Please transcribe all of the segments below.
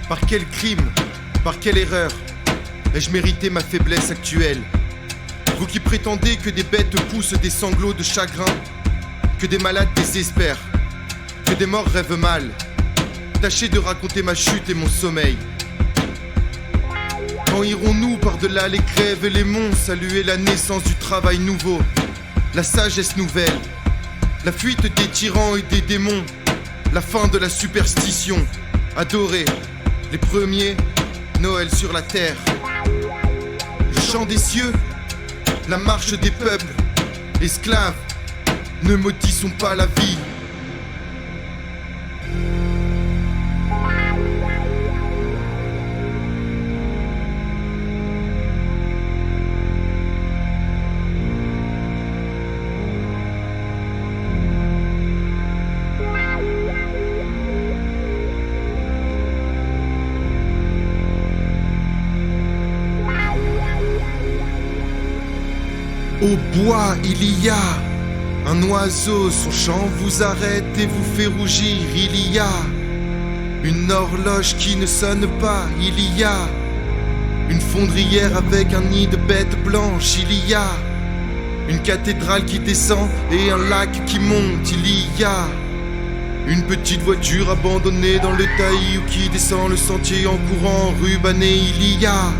Par quel crime, par quelle erreur ai-je mérité ma faiblesse actuelle? Vous qui prétendez que des bêtes poussent des sanglots de chagrin, que des malades désespèrent, que des morts rêvent mal, tâchez de raconter ma chute et mon sommeil. Quand irons-nous par-delà les grèves et les monts saluer la naissance du travail nouveau, la sagesse nouvelle, la fuite des tyrans et des démons, la fin de la superstition, adorer les premiers, Noël sur la terre. Le chant des cieux, la marche des peuples, esclaves, ne maudissons pas la vie. Au bois, il y a un oiseau, son chant vous arrête et vous fait rougir. Il y a une horloge qui ne sonne pas. Il y a une fondrière avec un nid de bêtes blanches. Il y a une cathédrale qui descend et un lac qui monte. Il y a une petite voiture abandonnée dans le taillis ou qui descend le sentier en courant rubané. Il y a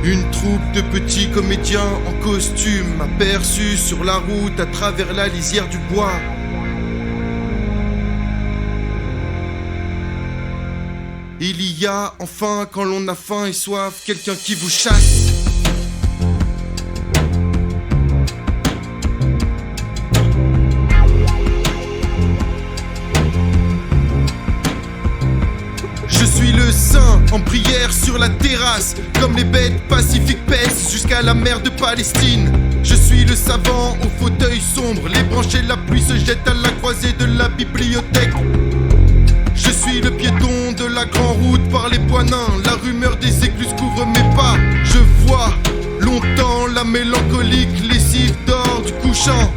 une troupe de petits comédiens en costume aperçus sur la route à travers la lisière du bois. Il y a enfin, quand l'on a faim et soif, quelqu'un qui vous chasse. Je suis le saint en prière sur la terrasse, comme les bêtes pacifiques paissent jusqu'à la mer de Palestine. Je suis le savant au fauteuil sombre, les branches et la pluie se jettent à la croisée de la bibliothèque. Je suis le piéton de la grande route par les bois nains, la rumeur des écluses couvre mes pas. Je vois longtemps la mélancolique lessive d'or du couchant.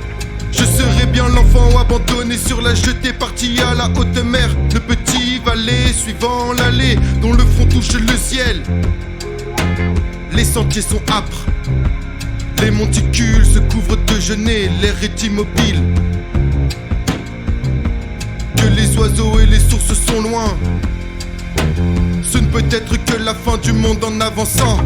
Je serai bien l'enfant abandonné sur la jetée, parti à la haute mer, le petit valet suivant l'allée dont le fond touche le ciel. Les sentiers sont âpres, les monticules se couvrent de genêts, l'air est immobile. Que les oiseaux et les sources sont loin, ce ne peut être que la fin du monde en avançant.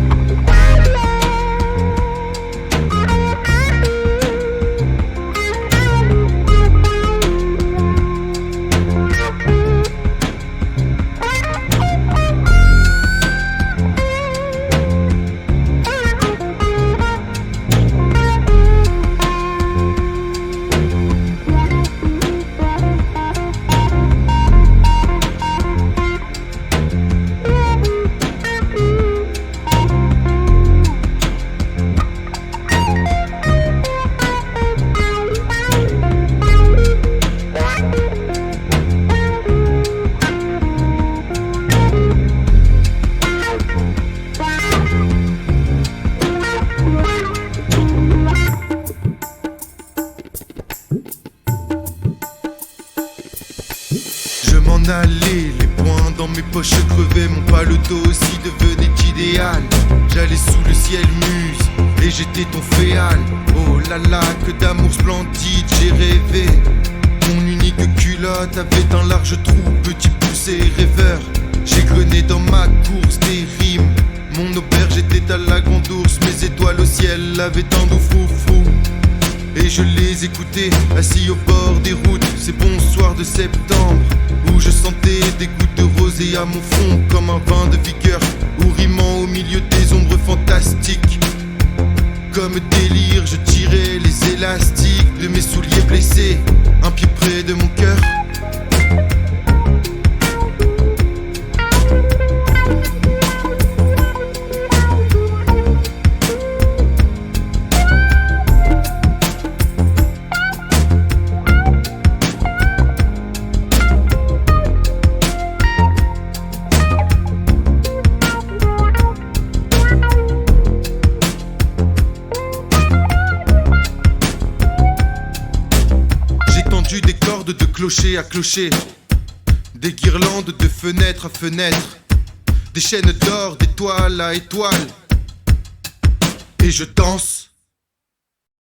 Aller, les poings dans mes poches crevaient, mon paletot aussi devenait idéal. J'allais sous le ciel muse et j'étais ton féal. Oh là là, que d'amour splendide j'ai rêvé. Mon unique culotte avait un large trou, petit poussé rêveur. J'ai grenné dans ma course des rimes. Mon auberge était à la grande ours, mes étoiles au ciel avaient un doux fou-fou. Et je les écoutais, assis au bord des routes, ces bons soirs de septembre, où je sentais des gouttes de rosée à mon front, comme un vin de vigueur, ou rimant au milieu des ombres fantastiques. Comme délire, je tirais les élastiques de mes souliers blessés, un pied près de mon cœur. clocher à clocher, des guirlandes de fenêtre à fenêtre, des chaînes d'or d'étoile à étoile. Et je danse